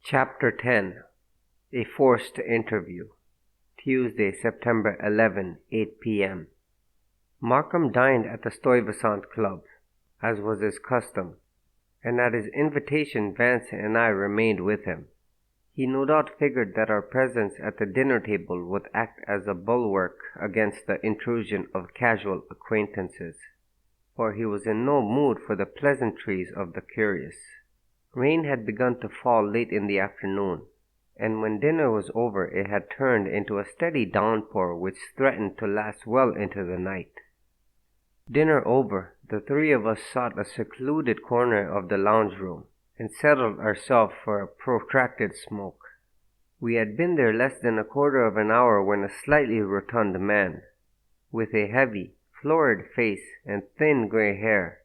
Chapter 10. A Forced Interview. Tuesday, September 11, 8 p.m. Markham dined at the Stuyvesant Club, as was his custom, and at his invitation Vance and I remained with him. He no doubt figured that our presence at the dinner table would act as a bulwark against the intrusion of casual acquaintances, for he was in no mood for the pleasantries of the curious. Rain had begun to fall late in the afternoon, and when dinner was over it had turned into a steady downpour which threatened to last well into the night. Dinner over, the three of us sought a secluded corner of the lounge room and settled ourselves for a protracted smoke. We had been there less than a quarter of an hour when a slightly rotund man, with a heavy, florid face and thin gray hair,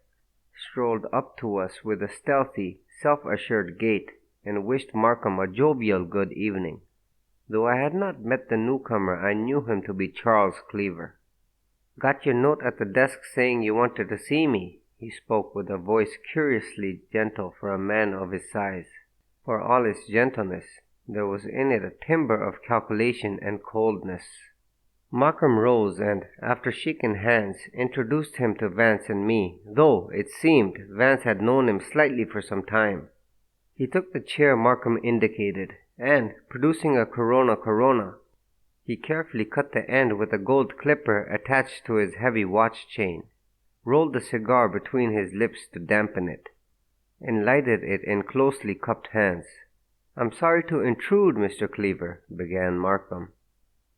strolled up to us with a stealthy, self-assured gait and wished Markham a jovial good evening. Though I had not met the newcomer, I knew him to be Charles Cleaver. "Got your note at the desk saying you wanted to see me," he spoke with a voice curiously gentle for a man of his size. For all its gentleness, there was in it a timbre of calculation and coldness. Markham rose and, after shaking hands, introduced him to Vance and me, though, it seemed, Vance had known him slightly for some time. He took the chair Markham indicated, and, producing a Corona, he carefully cut the end with a gold clipper attached to his heavy watch chain, rolled the cigar between his lips to dampen it, and lighted it in closely cupped hands. "I'm sorry to intrude, Mr. Cleaver," began Markham,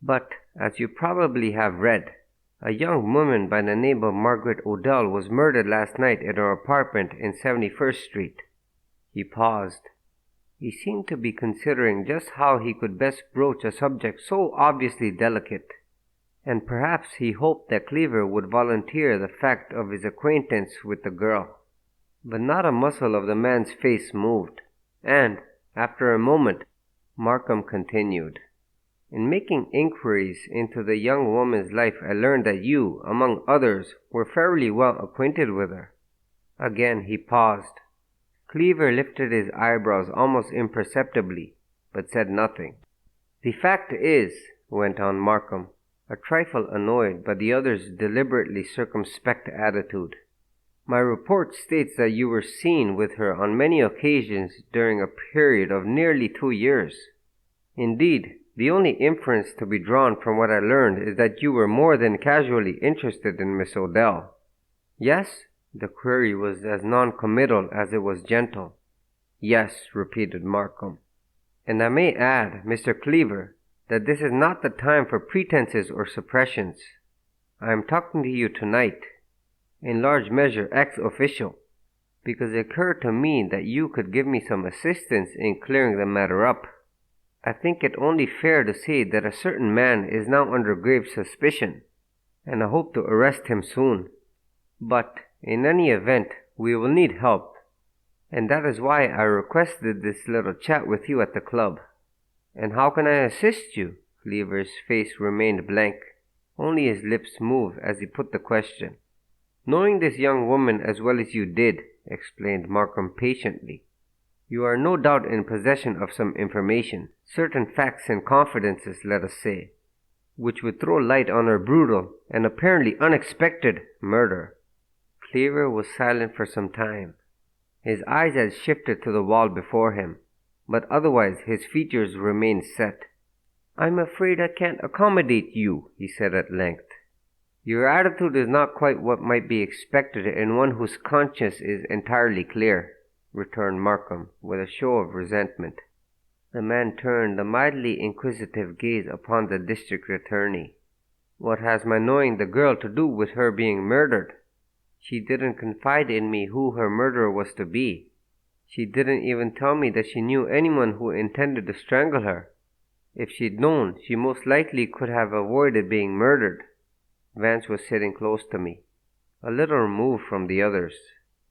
"but, as you probably have read, a young woman by the name of Margaret Odell was murdered last night in her apartment in 71st Street. He paused. He seemed to be considering just how he could best broach a subject so obviously delicate, and perhaps he hoped that Cleaver would volunteer the fact of his acquaintance with the girl. But not a muscle of the man's face moved, and, after a moment, Markham continued. "In making inquiries into the young woman's life, I learned that you, among others, were fairly well acquainted with her." Again he paused. Cleaver lifted his eyebrows almost imperceptibly, but said nothing. "The fact is," went on Markham, a trifle annoyed by the other's deliberately circumspect attitude, "my report states that you were seen with her on many occasions during a period of nearly 2 years. Indeed, the only inference to be drawn from what I learned is that you were more than casually interested in Miss Odell." "Yes?" The query was as non-committal as it was gentle. "Yes," repeated Markham. "And I may add, Mr. Cleaver, that this is not the time for pretenses or suppressions. I am talking to you tonight, in large measure ex officio, because it occurred to me that you could give me some assistance in clearing the matter up. I think it only fair to say that a certain man is now under grave suspicion, and I hope to arrest him soon. But, in any event, we will need help, and that is why I requested this little chat with you at the club." "And how can I assist you?" Cleaver's face remained blank. Only his lips moved as he put the question. "Knowing this young woman as well as you did," explained Markham patiently, "you are no doubt in possession of some information, certain facts and confidences, let us say, which would throw light on her brutal and apparently unexpected murder." Cleaver was silent for some time. His eyes had shifted to the wall before him, but otherwise his features remained set. "I'm afraid I can't accommodate you," he said at length. "Your attitude is not quite what might be expected in one whose conscience is entirely clear," returned Markham, with a show of resentment. The man turned a mildly inquisitive gaze upon the district attorney. "What has my knowing the girl to do with her being murdered? She didn't confide in me who her murderer was to be. She didn't even tell me that she knew anyone who intended to strangle her. If she'd known, she most likely could have avoided being murdered." Vance was sitting close to me, a little removed from the others,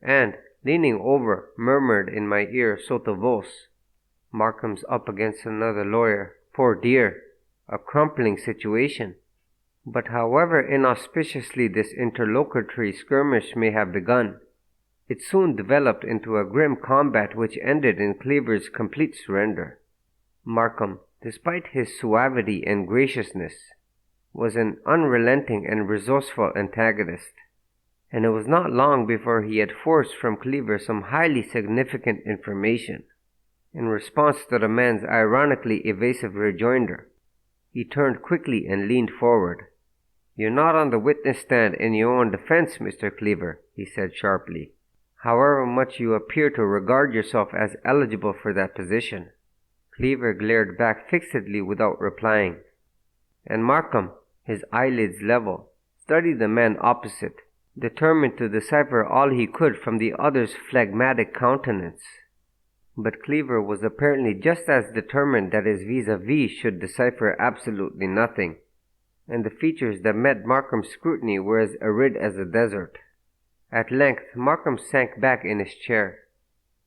and, leaning over, murmured in my ear sotto voce, "Markham's up against another lawyer. Poor dear. A crumpling situation." But however inauspiciously this interlocutory skirmish may have begun, It soon developed into a grim combat which ended in Cleaver's complete surrender. Markham, despite his suavity and graciousness, was an unrelenting and resourceful antagonist, and it was not long before he had forced from Cleaver some highly significant information. In response to the man's ironically evasive rejoinder, he turned quickly and leaned forward. "You're not on the witness stand in your own defense, Mr. Cleaver," he said sharply, "however much you appear to regard yourself as eligible for that position." Cleaver glared back fixedly without replying, and Markham, his eyelids level, studied the man opposite, determined to decipher all he could from the other's phlegmatic countenance. But Cleaver was apparently just as determined that his vis-a-vis should decipher absolutely nothing, and the features that met Markham's scrutiny were as arid as a desert. At length Markham sank back in his chair.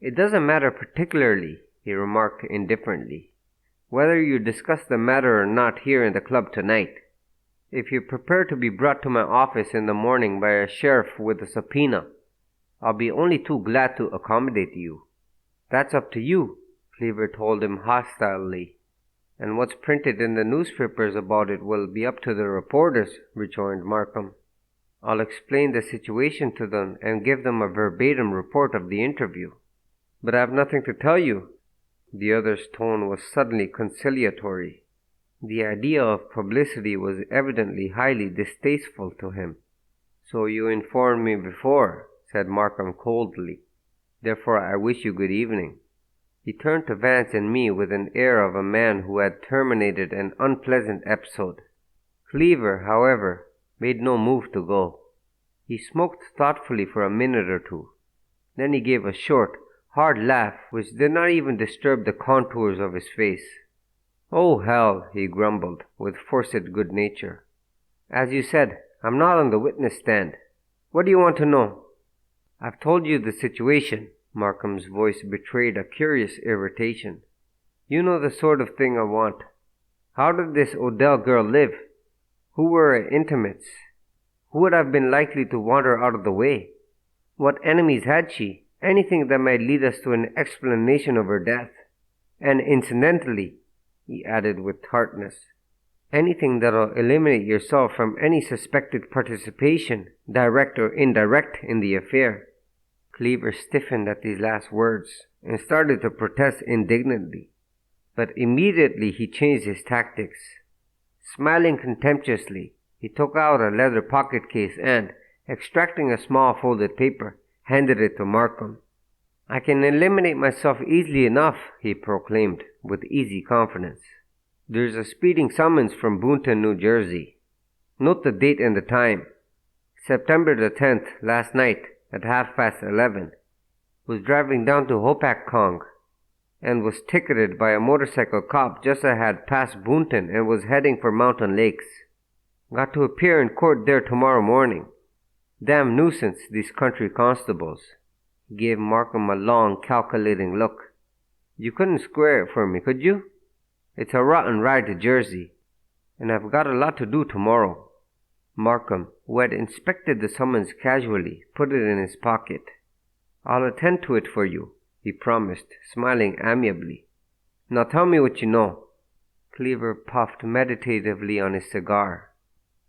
"It doesn't matter particularly," he remarked indifferently, "whether you discuss the matter or not here in the club tonight. If you prepare to be brought to my office in the morning by a sheriff with a subpoena, I'll be only too glad to accommodate you." "That's up to you," Cleaver told him hostilely. "And what's printed in the newspapers about it will be up to the reporters," rejoined Markham. "I'll explain the situation to them and give them a verbatim report of the interview." "But I have nothing to tell you." The other's tone was suddenly conciliatory. The idea of publicity was evidently highly distasteful to him. "So you informed me before," said Markham coldly. "Therefore I wish you good evening." He turned to Vance and me with an air of a man who had terminated an unpleasant episode. Cleaver, however, made no move to go. He smoked thoughtfully for a minute or two. Then he gave a short, hard laugh which did not even disturb the contours of his face. "Oh, hell," he grumbled, with forced good nature. "As you said, I'm not on the witness stand. What do you want to know?" "I've told you the situation." Markham's voice betrayed a curious irritation. "You know the sort of thing I want. How did this Odell girl live? Who were her intimates? Who would have been likely to want her out of the way? What enemies had she? Anything that might lead us to an explanation of her death. And incidentally," he added with tartness, "anything that'll eliminate yourself from any suspected participation, direct or indirect, in the affair." Cleaver stiffened at these last words and started to protest indignantly, but immediately he changed his tactics. Smiling contemptuously, he took out a leather pocket case and, extracting a small folded paper, handed it to Markham. "I can eliminate myself easily enough," he proclaimed with easy confidence. "There's a speeding summons from Boonton, New Jersey. Note the date and the time. September the 10th, last night, at 11:30. Was driving down to Hopatcong and was ticketed by a motorcycle cop just as I had passed Boonton and was heading for Mountain Lakes. Got to appear in court there tomorrow morning. Damn nuisance, these country constables." He gave Markham a long, calculating look. "You couldn't square it for me, could you? It's a rotten ride to Jersey, and I've got a lot to do tomorrow." Markham, who had inspected the summons casually, put it in his pocket. "I'll attend to it for you," he promised, smiling amiably. "Now tell me what you know." Cleaver puffed meditatively on his cigar.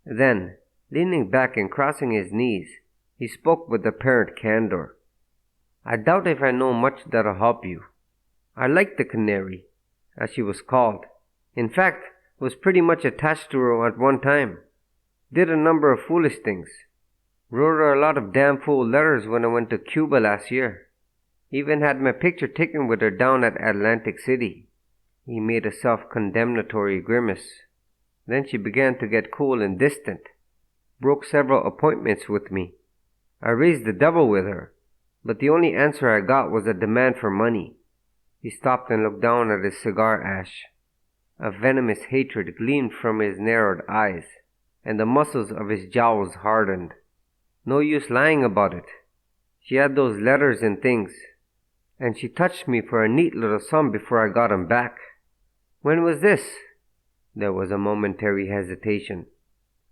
Then, leaning back and crossing his knees, he spoke with apparent candor. "I doubt if I know much that'll help you. I liked the Canary, as she was called. In fact, was pretty much attached to her at one time. Did a number of foolish things. Wrote her a lot of damn fool letters when I went to Cuba last year. Even had my picture taken with her down at Atlantic City." He made a self-condemnatory grimace. "Then she began to get cool and distant. Broke several appointments with me. I raised the devil with her, but the only answer I got was a demand for money." He stopped and looked down at his cigar ash. A venomous hatred gleamed from his narrowed eyes, and the muscles of his jowls hardened. "No use lying about it. She had those letters and things, and she touched me for a neat little sum before I got 'em back." "When was this?" There was a momentary hesitation.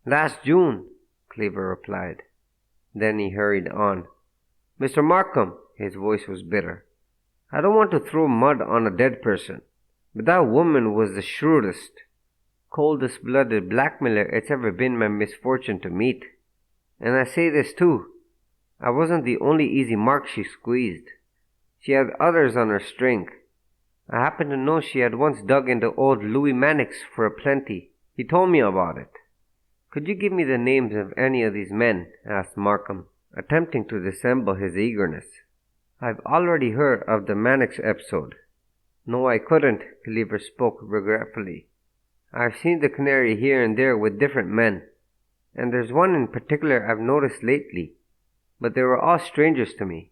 "Last June," Cleaver replied. Then he hurried on. Mr. Markham, his voice was bitter. I don't want to throw mud on a dead person, but that woman was the shrewdest, coldest-blooded blackmailer it's ever been my misfortune to meet. And I say this too, I wasn't the only easy mark she squeezed. She had others on her string. I happen to know she had once dug into old Louis Mannix for a plenty. He told me about it. Could you give me the names of any of these men? Asked Markham, attempting to dissemble his eagerness. I've already heard of the Mannix episode. No, I couldn't, Cleaver spoke regretfully. I've seen the Canary here and there with different men, and there's one in particular I've noticed lately, but they were all strangers to me.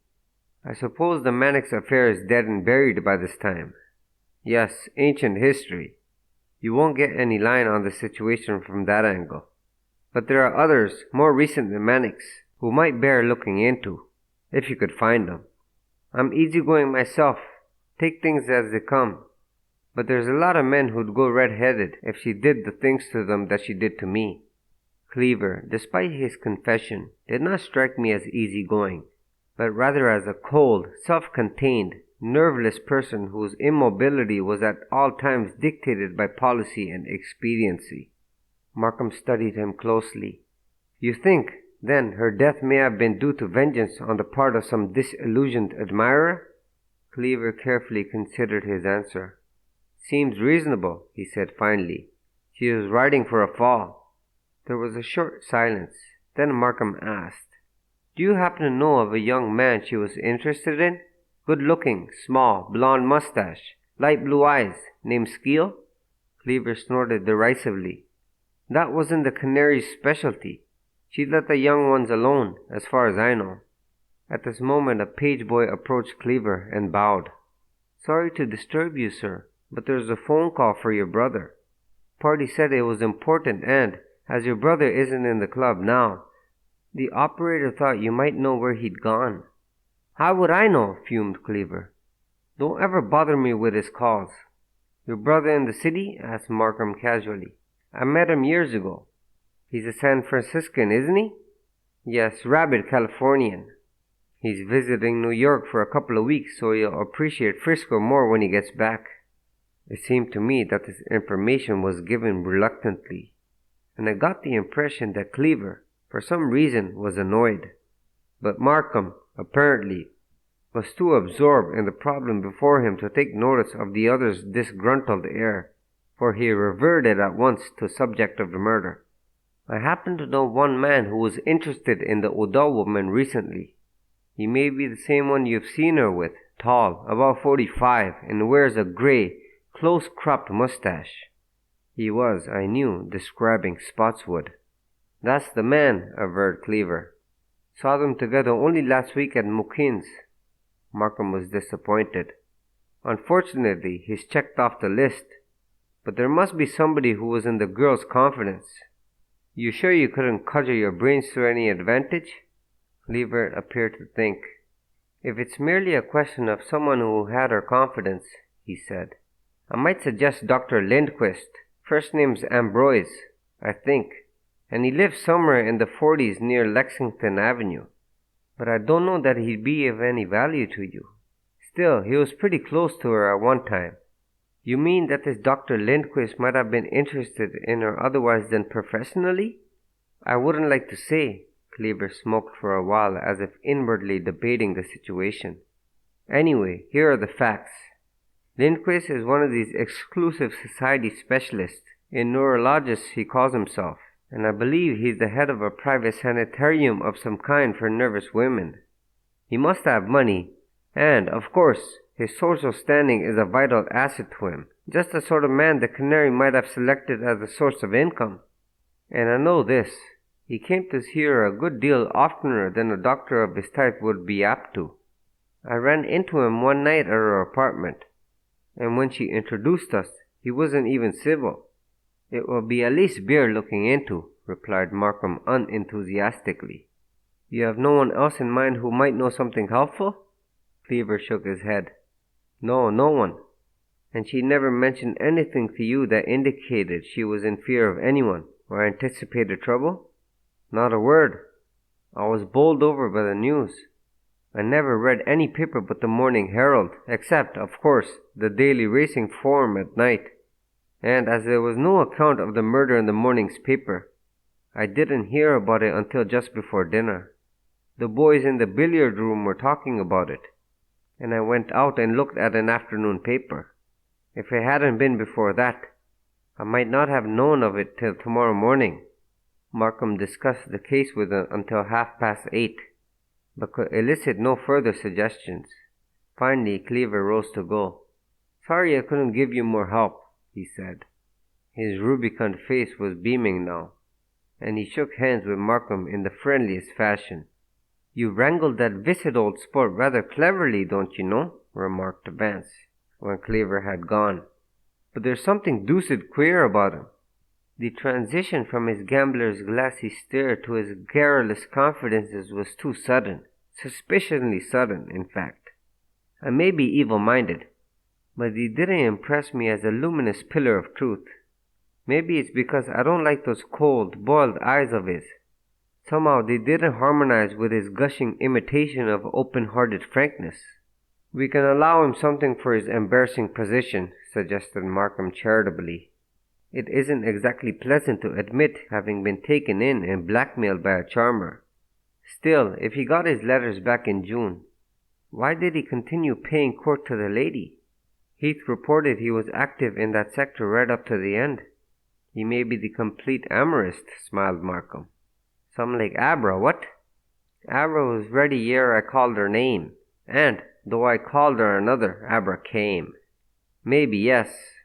I suppose the Mannix affair is dead and buried by this time. Yes, ancient history. You won't get any line on the situation from that angle. But there are others, more recent than Mannix, who might bear looking into, if you could find them. I'm easygoing myself, take things as they come, but there's a lot of men who'd go red-headed if she did the things to them that she did to me. Cleaver, despite his confession, did not strike me as easygoing, but rather as a cold, self-contained, nerveless person whose immobility was at all times dictated by policy and expediency. Markham studied him closely. You think, then, her death may have been due to vengeance on the part of some disillusioned admirer? Cleaver carefully considered his answer. Seems reasonable, he said finally. She was riding for a fall. There was a short silence. Then Markham asked, Do you happen to know of a young man she was interested in? Good-looking, small, blond mustache, light blue eyes, named Skeel? Cleaver snorted derisively. That wasn't the Canary's specialty. She let the young ones alone, as far as I know. At this moment a page boy approached Cleaver and bowed. Sorry to disturb you, sir, but there's a phone call for your brother. Party said it was important and, as your brother isn't in the club now, the operator thought you might know where he'd gone. How would I know? Fumed Cleaver. Don't ever bother me with his calls. Your brother in the city? Asked Markham casually. I met him years ago. He's a San Franciscan, isn't he? Yes, rabid Californian. He's visiting New York for a couple of weeks, so he'll appreciate Frisco more when he gets back. It seemed to me that this information was given reluctantly, and I got the impression that Cleaver, for some reason, was annoyed. But Markham, apparently, was too absorbed in the problem before him to take notice of the other's disgruntled air, for he reverted at once to the subject of the murder. I happen to know one man who was interested in the Odell woman recently. He may be the same one you've seen her with, tall, about 45, and wears a gray, close-cropped mustache. He was, I knew, describing Spotswood. That's the man, averred Cleaver. Saw them together only last week at Mukin's. Markham was disappointed. Unfortunately, he's checked off the list, but there must be somebody who was in the girl's confidence. You sure you couldn't cudgel your brains to any advantage? Cleaver appeared to think. If it's merely a question of someone who had her confidence, he said, I might suggest Dr. Lindquist. First name's Ambroise, I think, and he lives somewhere in the 40s near Lexington Avenue. But I don't know that he'd be of any value to you. Still, he was pretty close to her at one time. You mean that this Dr. Lindquist might have been interested in her otherwise than professionally? I wouldn't like to say. Cleaver smoked for a while as if inwardly debating the situation. Anyway, here are the facts. Lindquist is one of these exclusive society specialists. In neurologists he calls himself, and I believe he's the head of a private sanitarium of some kind for nervous women. He must have money, and, of course, his social standing is a vital asset to him, just the sort of man the Canary might have selected as a source of income. And I know this, he came to see her a good deal oftener than a doctor of his type would be apt to. I ran into him one night at her apartment, and when she introduced us, he wasn't even civil. It will be at least beer looking into, replied Markham unenthusiastically. You have no one else in mind who might know something helpful? Cleaver shook his head. No, no one. And she never mentioned anything to you that indicated she was in fear of anyone or anticipated trouble? Not a word. I was bowled over by the news. I never read any paper but the Morning Herald, except, of course, the daily racing form at night. And as there was no account of the murder in the morning's paper, I didn't hear about it until just before dinner. The boys in the billiard room were talking about it, and I went out and looked at an afternoon paper. If it hadn't been before that, I might not have known of it till tomorrow morning. Markham discussed the case with her until 8:30, but could elicit no further suggestions. Finally, Cleaver rose to go. "Sorry I couldn't give you more help," he said. His rubicund face was beaming now, and he shook hands with Markham in the friendliest fashion. "You wrangled that viscid old sport rather cleverly, don't you know?" remarked Vance, when Cleaver had gone. "But there's something deuced queer about him." The transition from his gambler's glassy stare to his garrulous confidences was too sudden, suspiciously sudden, in fact. I may be evil-minded, but he didn't impress me as a luminous pillar of truth. Maybe it's because I don't like those cold, boiled eyes of his. Somehow they didn't harmonize with his gushing imitation of open-hearted frankness. "We can allow him something for his embarrassing position," suggested Markham charitably. "It isn't exactly pleasant to admit having been taken in and blackmailed by a charmer. Still, if he got his letters back in June, why did he continue paying court to the lady? Heath reported he was active in that sector right up to the end. He may be the complete amorist," smiled Markham. "Some like Abra, what?" "Abra was ready ere I called her name, and, though I called her another, Abra came." "Maybe, yes.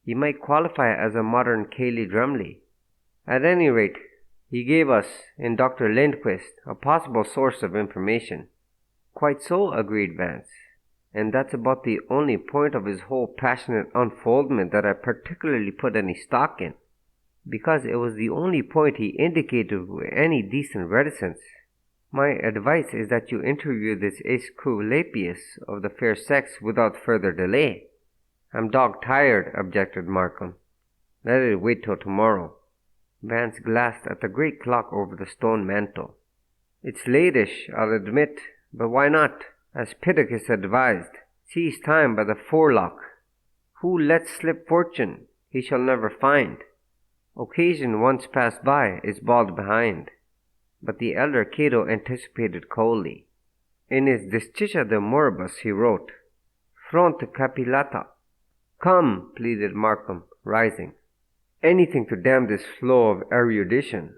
He might qualify as a modern Cayley Drumley. At any rate, he gave us, in Dr. Lindquist, a possible source of information." "Quite so," agreed Vance. "And that's about the only point of his whole passionate unfoldment that I particularly put any stock in, because it was the only point he indicated with any decent reticence. My advice is that you interview this Aesculapius of the fair sex without further delay." "I'm dog-tired," objected Markham. "Let it wait till tomorrow." Vance glanced at the great clock over the stone mantel. "It's latish, I'll admit, but why not? As Pittacus advised, seize time by the forelock. Who lets slip fortune, he shall never find. Occasion once passed by is bald behind." But the elder Cato anticipated coldly. In his Discitia de Moribus he wrote, "Front capillata." "Come," pleaded Markham, rising. "Anything to damn this flow of erudition."